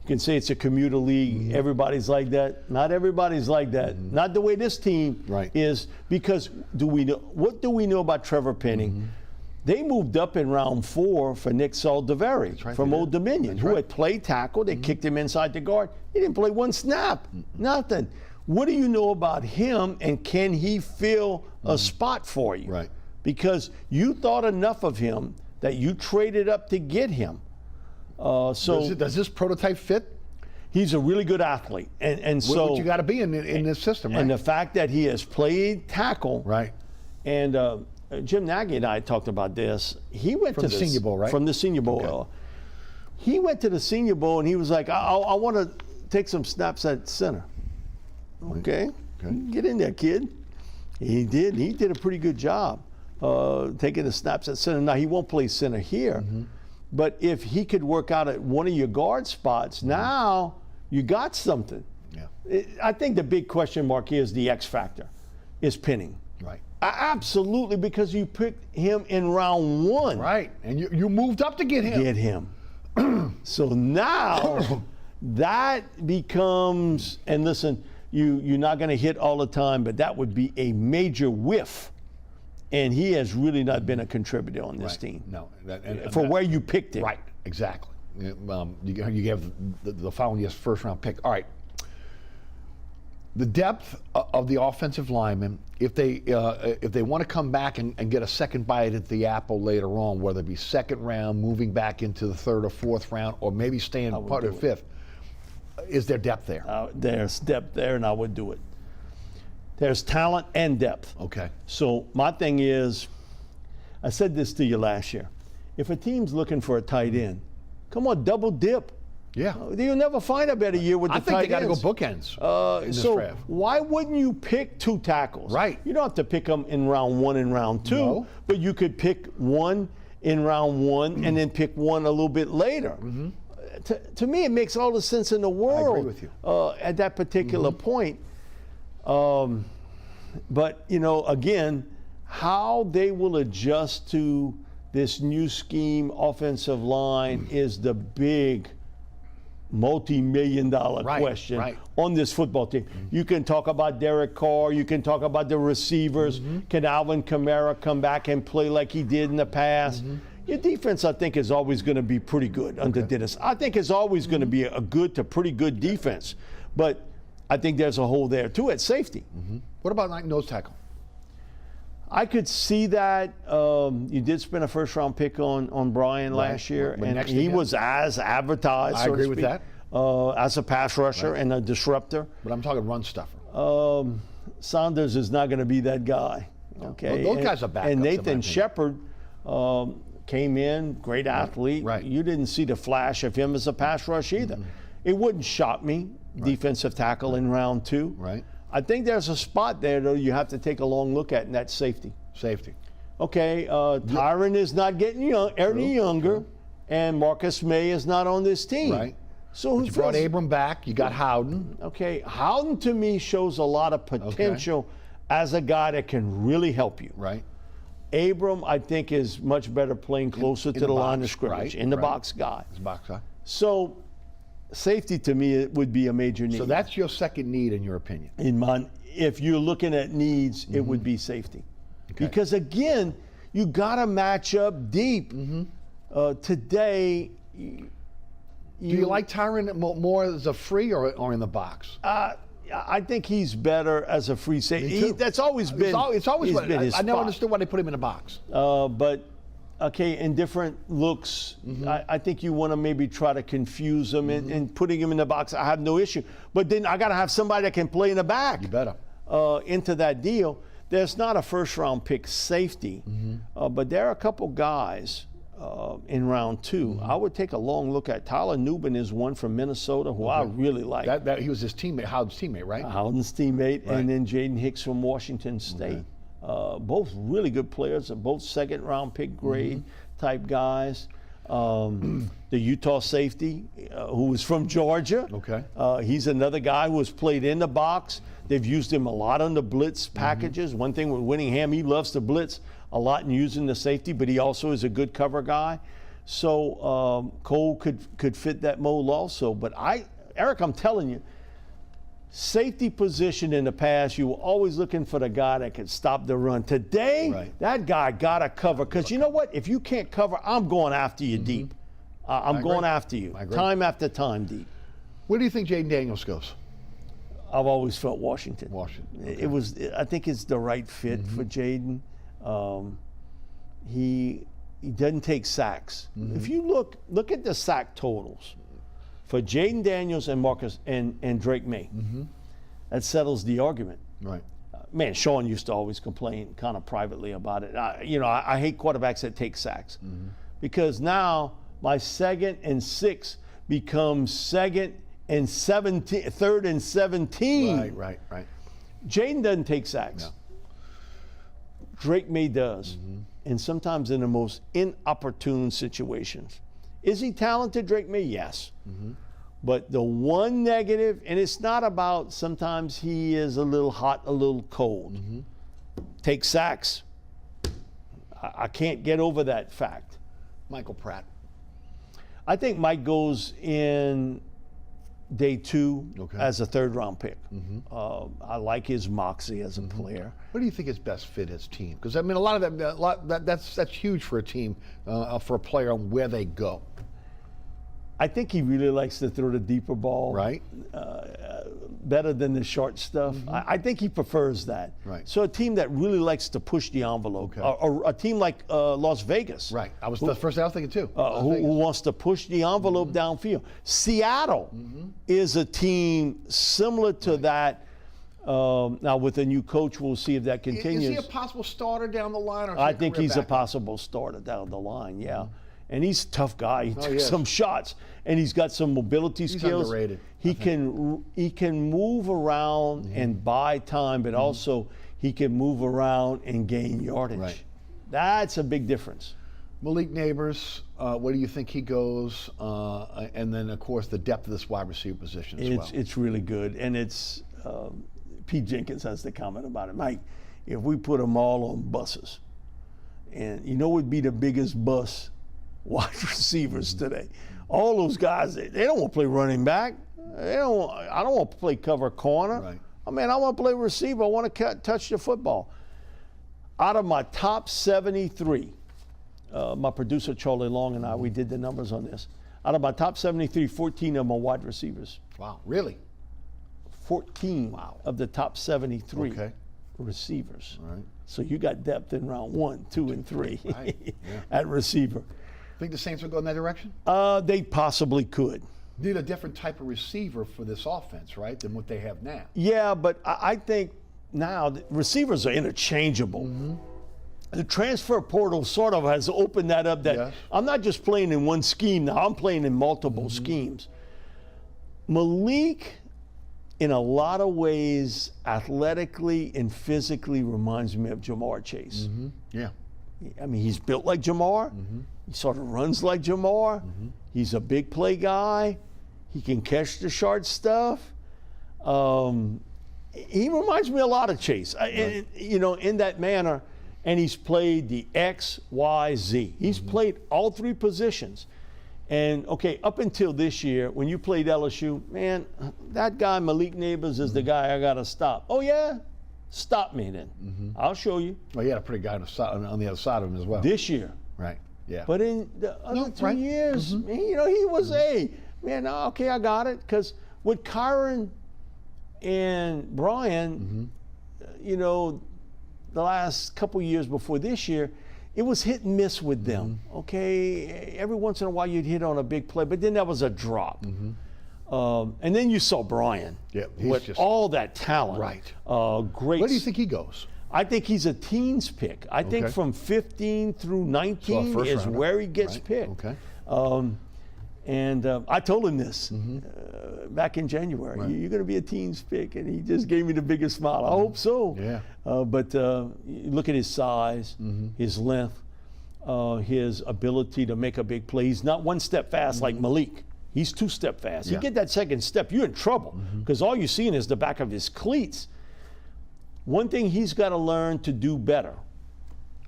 can say it's a commuter league. Everybody's like that. Not everybody's like that. Not the way this team is. Because what do we know about Trevor Penning? They moved up in round 4 for Nick Saldiveri from Old Dominion, who had played tackle. They kicked him inside the guard. He didn't play one snap. Nothing. What do you know about him, and can he fill a spot for you? Right. Because you thought enough of him that you traded up to get him. Does this prototype fit? He's a really good athlete, and so what you got to be in this system, right? And the fact that he has played tackle, and Jim Nagy and I talked about this. He went to the Senior Bowl, right? From the Senior Bowl. Okay. He went to the Senior Bowl and he was like, I want to take some snaps at center. Okay. Get in there, kid. He did. He did a pretty good job taking the snaps at center. Now, he won't play center here, but if he could work out at one of your guard spots, now you got something. Yeah. I think the big question mark is the X factor, is Penning. Right. Absolutely, because you picked him in round 1. Right, and you moved up to get him. So now that becomes, and listen, you're not going to hit all the time, but that would be a major whiff. And he has really not been a contributor on this team. No. For where you picked him. Right, exactly. You gave the following year's first-round pick. All right. The depth of the offensive linemen, if they want to come back and get a second bite at the apple later on, whether it be second round, moving back into the third or fourth round, or maybe staying part of fifth, is there depth there? There's depth there, and I would do it. There's talent and depth. Okay. So my thing is, I said this to you last year. If a team's looking for a tight end, come on, double dip. Yeah. You'll never find a better year with the tight ends. I think they got to go bookends in this draft. Why wouldn't you pick 2 tackles? Right. You don't have to pick them in round 1 and round 2, but you could pick one in round 1 and then pick one a little bit later. To me, it makes all the sense in the world. I agree with you. At that particular point. But, you know, again, how they will adjust to this new scheme offensive line is the big multi-million-dollar question on this football team. You can talk about Derek Carr. You can talk about the receivers. Can Alvin Kamara come back and play like he did in the past? Your defense, I think, is always going to be pretty good under Dennis. I think it's always going to be a good to pretty good defense. But I think there's a hole there, too, at safety. What about like nose tackle? I could see that. You did spend a first-round pick on Brian last year, and he was as advertised. I agree with that. As a pass rusher and a disruptor. But I'm talking run stuffer. Saunders is not going to be that guy. Okay, well, those guys are backups. And Nathan Shepard came in, great athlete. You didn't see the flash of him as a pass rush either. It wouldn't shock me. Defensive tackle in round 2. I think there's a spot there, though, you have to take a long look at, and that's safety. Okay, Tyron is not getting any younger, and Marcus May is not on this team. So you brought Abram back. You got Howden. Okay, Howden to me shows a lot of potential as a guy that can really help you. Abram, I think, is much better playing closer to the line of scrimmage, in the box guy. So safety to me it would be a major need. So that's your second need in your opinion? If you're looking at needs, it would be safety. Because again, you got to match up deep. Today, do you like Tyron more as a free or in the box? I think he's better as a free safety. That's always been. It's always been his spot. I never understood why they put him in a box. But okay, in different looks, I think you want to maybe try to confuse him and putting him in the box. I have no issue. But then I got to have somebody that can play in the back. You better. Into that deal. There's not a first-round pick safety, but there are a couple guys in round 2. I would take a long look at. Tyler Nubin is one from Minnesota who I really like. He was his teammate, Howden's teammate, right? Howden's teammate, and then Jaden Hicks from Washington State. Both really good players, both second-round pick grade type guys. The Utah safety, who was from Georgia. He's another guy who has played in the box. They've used him a lot on the blitz packages. One thing with Winningham, he loves to blitz a lot in using the safety, but he also is a good cover guy. So Cole could fit that mold also. But Eric, I'm telling you, safety position in the past, you were always looking for the guy that could stop the run. Today, that guy got to cover. Because you know what? If you can't cover, I'm going after you deep. I'm going after you, time after time deep. Where do you think Jaden Daniels goes? I've always felt Washington. Okay. I think it's the right fit for Jaden. He doesn't take sacks. If you look at the sack totals for Jaden Daniels and Marcus and Drake May, that settles the argument. Man, Sean used to always complain kind of privately about it. I hate quarterbacks that take sacks because now my 2nd and 6 becomes 2nd and 17, 3rd and 17. Right. Jaden doesn't take sacks. No. Drake May does, and sometimes in the most inopportune situations. Is he talented, Drake May? Yes. But the one negative, and it's not about sometimes he is a little hot, a little cold. Take sacks. I can't get over that fact. Michael Pratt. I think Mike goes in day 2 as a 3rd-round pick. I like his moxie as a player. What do you think is best fit his team? Because I mean, a lot of that's huge for a team, for a player on where they go. I think he really likes to throw the deeper ball. Better than the short stuff. I think he prefers that. So a team that really likes to push the envelope, or a team like Las Vegas. That was the first thing I was thinking too. Who wants to push the envelope downfield. Seattle is a team similar to that. Now with a new coach, we'll see if that continues. Is he a possible starter down the line? Or I think he's a possible starter down the line, And he's a tough guy. He took some shots, and he's got some mobility skills. He's underrated. He can move around and buy time, but also he can move around and gain yardage. That's a big difference. Malik Neighbors, where do you think he goes? And then, of course, the depth of this wide receiver position as well. It's really good, and it's Pete Jenkins has the comment about it. Mike, if we put them all on buses, and you know what would be the biggest bus? Wide receivers today. All those guys, they don't want to play running back. I don't want to play cover corner. Right. I mean, I want to play receiver. I want to touch the football. Out of my top 73, my producer Charlie Long and I, we did the numbers on this. Out of my top 73, 14 of them are wide receivers. Wow, really? 14 of the top 73 Okay. receivers. All right. So you got depth in round 1, 2, and 3 Right. Yeah. at receiver. Think the Saints will go in that direction? They possibly could. Need a different type of receiver for this offense, right, than what they have now. Yeah, but I think now the receivers are interchangeable. Mm-hmm. The transfer portal sort of has opened that up that Yes. I'm not just playing in one scheme now, I'm playing in multiple Mm-hmm. schemes. Malik, in a lot of ways, athletically and physically reminds me of Jamar Chase. Mm-hmm. Yeah. I mean, he's built like Jamar. He sort of runs like Jamar. He's a big play guy. He can catch the short stuff. He reminds me a lot of Chase, in that manner. And he's played the X, Y, Z. He's played all 3 positions. And, okay, up until this year, when you played LSU, man, that guy, Malik Neighbors, is the guy I got to stop. Oh, yeah? Stop me then. I'll show you. Well, he had a pretty guy on the other side of him as well. This year. Right. Yeah. But in the other 2 right. years, man, he was okay, I got it. Because with Kyron and Brian, the last couple years before this year, it was hit and miss with them. Okay, every once in a while you'd hit on a big play, but then that was a drop. And then you saw Brian with just all that talent. Right. Great. Where do you think he goes? I think he's a teens pick. I think from 15 through 19 first is rounder. where he gets Right. picked. Okay. And I told him this back in January. Right. You're going to be a teens pick, and he just gave me the biggest smile. I hope so. Yeah. But you look at his size, his length, his ability to make a big play. He's not one step fast like Malik. He's 2-step fast. Yeah. You get that second step, you're in trouble because all you're seeing is the back of his cleats. One thing he's got to learn to do better,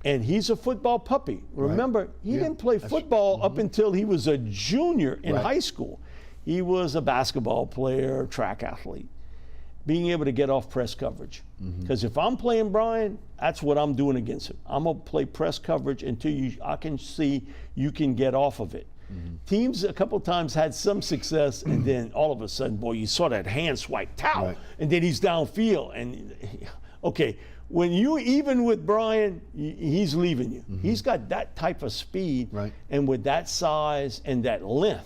and he's a football puppy. Remember, he didn't play football up until he was a junior in high school. He was a basketball player, track athlete. Being able to get off press coverage. Because if I'm playing Brian, that's what I'm doing against him. I'm going to play press coverage until I can see you can get off of it. Teams a couple times had some success, and then all of a sudden, boy, you saw that hand swipe, and then he's downfield. And okay, when you even with Brian, he's leaving you. He's got that type of speed, and with that size and that length,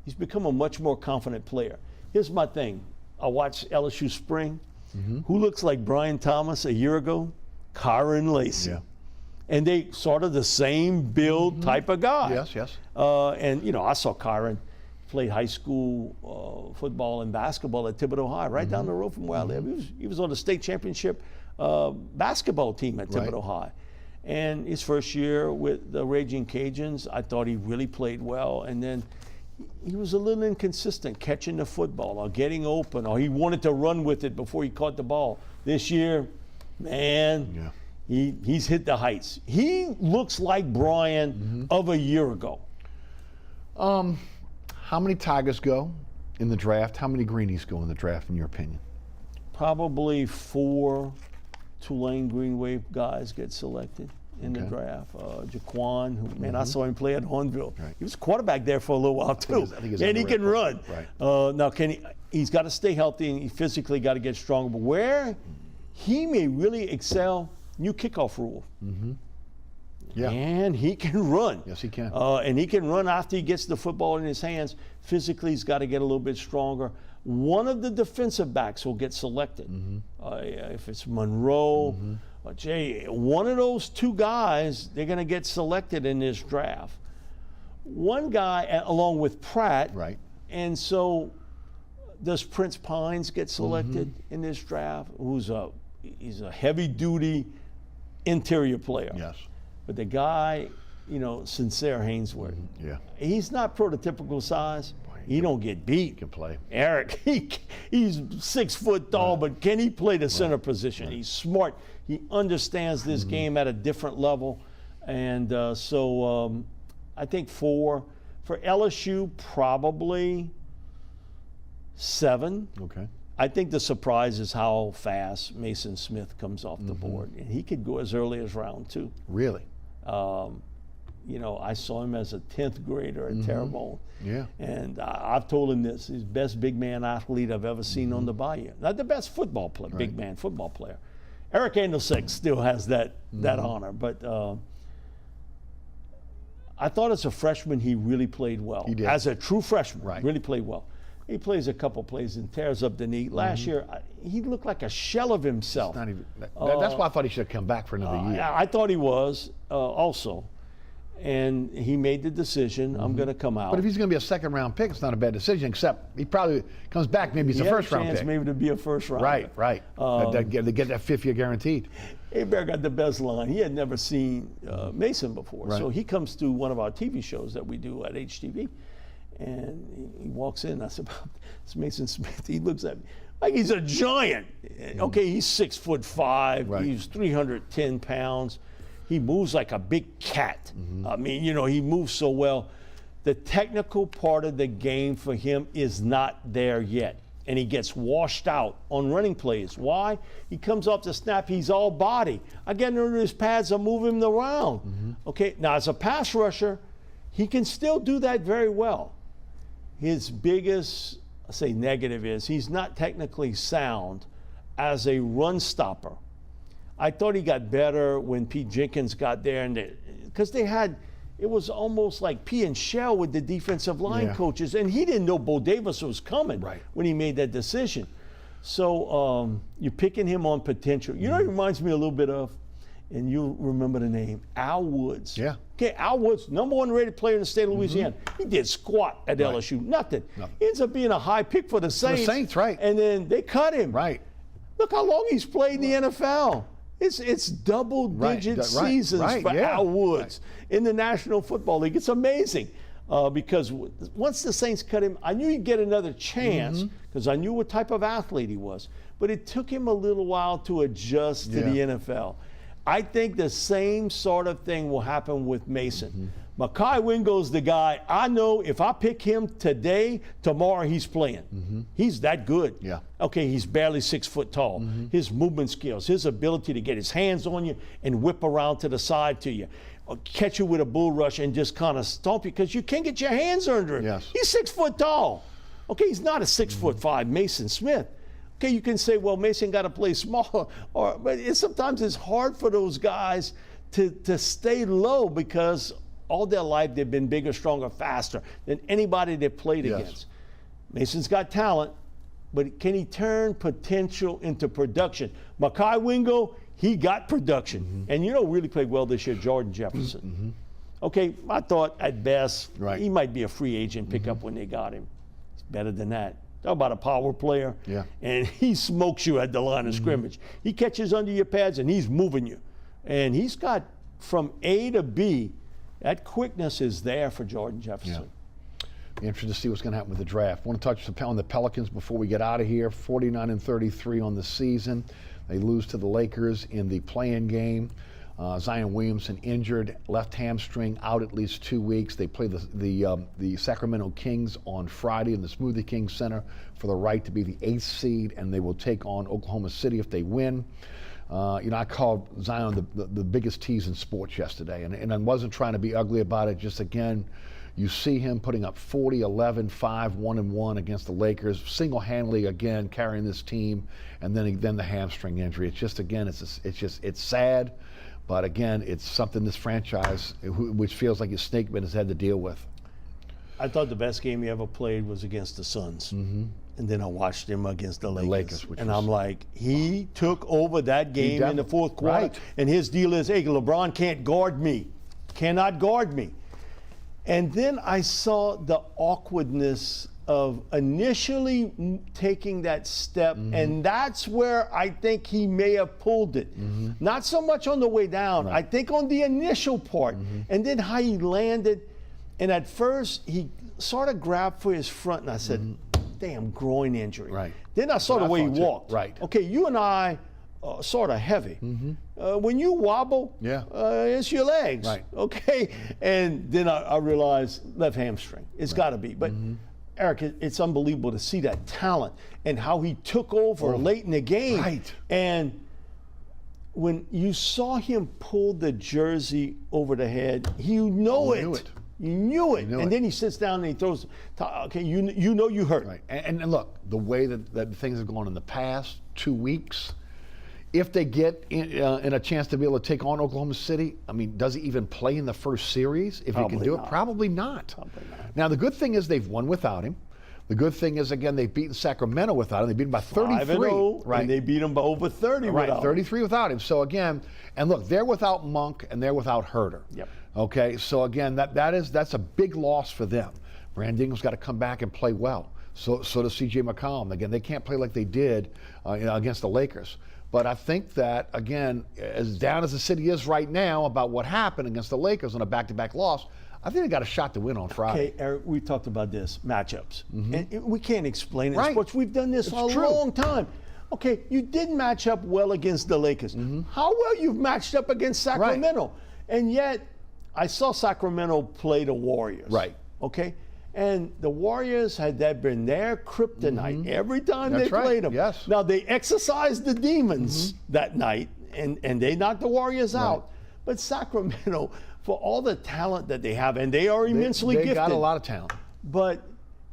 he's become a much more confident player. Here's my thing. I watched LSU spring. Who looks like Brian Thomas a year ago? Kyron Lacey. Yeah. And they sort of the same build type of guy. Yes. And I saw Kyron play high school football and basketball at Thibodeau High, right down the road from where I live. He was on the state championship basketball team at Thibodeau High. And his first year with the Raging Cajuns, I thought he really played well. And then he was a little inconsistent catching the football or getting open, or he wanted to run with it before he caught the ball. This year, man, he's hit the heights. He looks like Brian of a year ago. How many Tigers go in the draft? How many Greenies go in the draft, in your opinion? Probably 4 Tulane Green Wave guys get selected in the draft. Jaquan, who, man, I saw him play at Hornville. He was quarterback there for a little while too. And he can run. Now, he's got to stay healthy, and he physically got to get stronger. But where he may really excel, new kickoff rule. And he can run. Yes, he can. And he can run after he gets the football in his hands. Physically, he's got to get a little bit stronger. One of the defensive backs will get selected. If it's Monroe or Jay, one of those 2 guys, they're going to get selected in this draft. One guy, along with Pratt. And so does Prince Pines get selected in this draft? He's a heavy-duty interior player. Yes. But the guy, Sincere Hainsworth, he's not prototypical size, He don't get beat. He can play. Eric, he's 6 foot tall, but can he play the center position? He's smart. He understands this game at a different level. And so I think 4. For LSU, probably 7. Okay. I think the surprise is how fast Mason Smith comes off the board. And he could go as early as round 2. Really? You know, I saw him as a 10th grader at Terrebonne. Yeah. And I've told him this, he's the best big man athlete I've ever seen on the Bayou. Not the best football player, big man football player. Eric Andelsek still has that honor, but I thought as a freshman he really played well. He did. As a true freshman, Right. really played well. He plays a couple plays and tears up the knee. Last year, he looked like a shell of himself. Not even, that's why I thought he should have come back for another year. I thought he was also. And he made the decision, I'm going to come out. But if he's going to be a second-round pick, it's not a bad decision, except he probably comes back, maybe he's a first-round pick. Maybe to be a first round. Right. They get that 5th year guaranteed. Hebert got the best line. He had never seen Mason before. Right. So he comes to one of our TV shows that we do at HTV, and he walks in. I said, it's Mason Smith. He looks at me like he's a giant. Okay, he's 6'5". Right. He's 310 pounds. He moves like a big cat. I mean, you know, he moves so well. The technical part of the game for him is not there yet. And he gets washed out on running plays. Why? He comes off the snap, he's all body. I get under his pads, I move him around. Okay, now as a pass rusher, he can still do that very well. His biggest, I say negative is he's not technically sound as a run stopper. I thought he got better when Pete Jenkins got there, and because it was almost like pea and shell with the defensive line coaches, and he didn't know Bo Davis was coming when he made that decision. So you're picking him on potential. You know, he reminds me a little bit of, and you remember the name, Al Woods. Yeah. Okay, Al Woods, #1 rated player in the state of Louisiana. He did squat at LSU, nothing. He ends up being a high pick for the Saints. The Saints, right. And then they cut him. Right. Look how long he's played in the NFL. It's double-digit seasons for Al Woods in the National Football League. It's amazing because once the Saints cut him, I knew he'd get another chance because I knew what type of athlete he was. But it took him a little while to adjust to the NFL. I think the same sort of thing will happen with Mason. Mekhi Wingo's the guy. I know if I pick him today, tomorrow he's playing. He's that good. Yeah. Okay, he's barely 6 foot tall. His movement skills, his ability to get his hands on you and whip around to the side to you, or catch you with a bull rush and just kind of stomp you because you can't get your hands under him. Yes. He's 6 foot tall. Okay, he's not a 6'5" Mason Smith. Okay, you can say, well, Mason got to play small, but sometimes it's hard for those guys to stay low because all their life they've been bigger, stronger, faster than anybody they played against. Mason's got talent, but can he turn potential into production? Mekhi Wingo, he got production. And you know who really played well this year? Jordan Jefferson. Okay, I thought at best he might be a free agent pickup when they got him. He's better than that. Talk about a power player. Yeah. And he smokes you at the line of scrimmage. He catches under your pads and he's moving you. And he's got from A to B, that quickness is there for Jordan Jefferson. Be interested to see what's going to happen with the draft. I want to touch on the Pelicans before we get out of here. 49-33 on the season. They lose to the Lakers in the play-in game. Zion Williamson injured, left hamstring, out at least 2 weeks. They play the Sacramento Kings on Friday in the Smoothie King Center for the right to be the 8th seed, and they will take on Oklahoma City if they win. You know, I called Zion the biggest tease in sports yesterday, and I wasn't trying to be ugly about it. Just again, you see him putting up 40, 11, 5, 1-1 against the Lakers, single-handedly again carrying this team, and then the hamstring injury. It's just again, it's sad, but again, it's something this franchise, which feels like a snake bit, has had to deal with. I thought the best game he ever played was against the Suns. And then I watched him against the Lakers. And I'm like, he took over that game in the fourth quarter. And his deal is, hey, LeBron can't guard me. Cannot guard me. And then I saw the awkwardness of initially taking that step. And that's where I think he may have pulled it. Not so much on the way down. I think on the initial part. And then how he landed. And at first, he sort of grabbed for his front, and I said, damn, groin injury. Right. Then I saw the way he walked. Right. Okay, you and I are sort of heavy. When you wobble, it's your legs. Right. Okay. And then I realized left hamstring. It's got to be. But Eric, it's unbelievable to see that talent and how he took over late in the game. Right. And when you saw him pull the jersey over the head, you knew it. You knew it. And then he sits down and he throws, okay, you know you hurt. Right. And look, the way that things have gone in the past 2 weeks, if they get in a chance to be able to take on Oklahoma City, I mean, does he even play in the first series? If he can do it, probably not. Now, the good thing is they've won without him. The good thing is, again, they've beaten Sacramento without him. They beat him by 33. 5-0, right. And they beat him by over 30 right, without 33 without him. So, again, and look, they're without Monk and they're without Herter. Yep. Okay, so, again, that's a big loss for them. Brandon Ingram's got to come back and play well. So does C.J. McCollum. Again, they can't play like they did against the Lakers. But I think that, again, as down as the city is right now about what happened against the Lakers on a back-to-back loss, I think they got a shot to win on Friday. Okay, Eric, we talked about this, matchups. And we can't explain it in Right. sports. We've done this for a true. long time. Okay, you did match up well against the Lakers. How well you've matched up against Sacramento. And yet, I saw Sacramento play the Warriors. Right. Okay? And the Warriors, had that been their kryptonite every time That's they played them. Yes. Now, they exercised the demons that night, and they knocked the Warriors out. But Sacramento, for all the talent that they have, and they are immensely They gifted. got a lot of talent. But,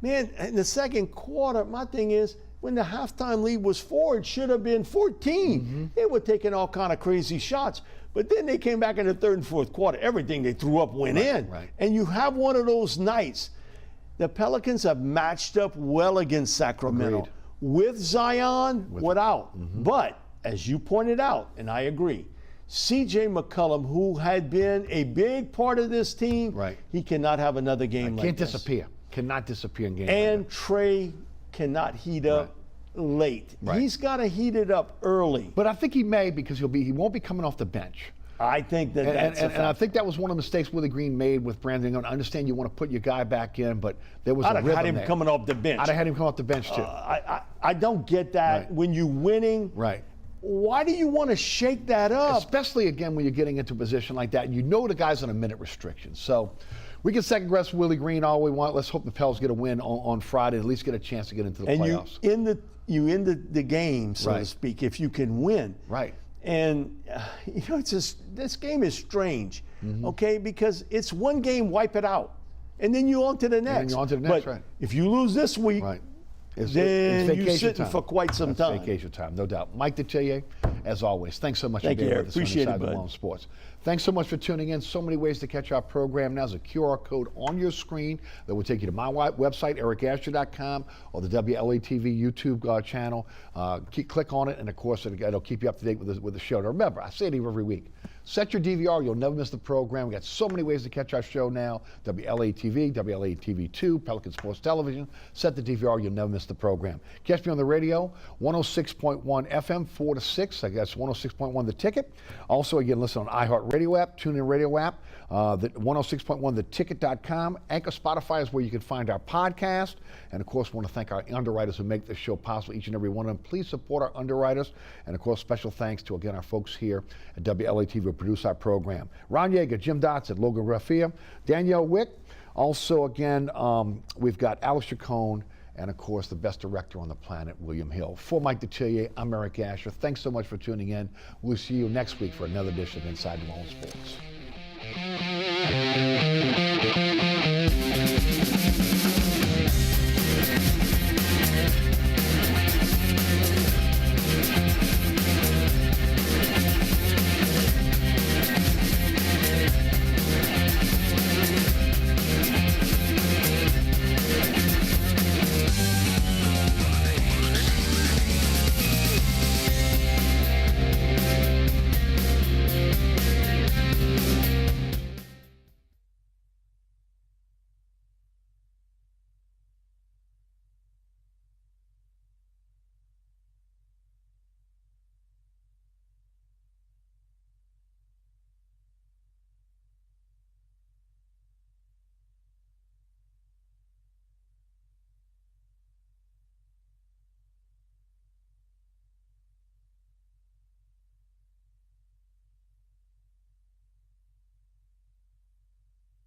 man, in the second quarter, my thing is, when the halftime lead was 4, it should have been 14. They were taking all kind of crazy shots. But then they came back in the third and fourth quarter. Everything they threw up went in. Right. And you have one of those nights. The Pelicans have matched up well against Sacramento. Agreed. With Zion, without. But, as you pointed out, and I agree, C.J. McCollum, who had been a big part of this team, he cannot have another game like this. Disappear. Cannot disappear in games And like Trey cannot heat up late. He's got to heat it up early. But I think he may, because he won't be coming off the bench. I think that's and I think that was one of the mistakes Willie Green made with Brandon Ingram. I understand you want to put your guy back in, but there was I'd a have rhythm had him there. coming off the bench. I'd have had him come off the bench too. I don't get that. When you're winning, why do you want to shake that up? Especially, again, when you're getting into a position like that. You know the guy's on a minute restriction. So we can second guess Willie Green all we want. Let's hope the Pels get a win on Friday, at least get a chance to get into the playoffs. And you end the game, so to speak, if you can win. Right. And, it's just, this game is strange, okay, because it's one game, wipe it out, and then you're on to the next. And then you're on to the next, but if you lose this week, then you're sitting for quite some time. Vacation time, no doubt. Mike Detillier, as always, thanks so much for being with us Appreciate on it, Inside the World of Sports. Thanks so much for tuning in. So many ways to catch our program. Now there's a QR code on your screen that will take you to my website, ericasher.com, or the WLAE-TV YouTube channel. Click on it, and of course, it'll keep you up to date with the show. Now remember, I say it every week. Set your DVR. You'll never miss the program. We got so many ways to catch our show now. WLAE-TV, WLAE-TV2, Pelican Sports Television. Set the DVR. You'll never miss the program. Catch me on the radio, 106.1 FM, 4 to 6. I guess 106.1 The Ticket. Also, again, listen on iHeartRadio app, TuneIn Radio app, the 106.1theticket.com. Anchor Spotify is where you can find our podcast. And, of course, want to thank our underwriters who make this show possible, each and every one of them. Please support our underwriters. And, of course, special thanks to, again, our folks here at WLAE-TV who produce our program. Ron Yeager, Jim Dotson, Logan Raffia, Danielle Wick. Also, again, we've got Alex Chacon, and, of course, the best director on the planet, William Hill. For Mike Detillier, I'm Eric Asher. Thanks so much for tuning in. We'll see you next week for another edition of Inside New Orleans Sports.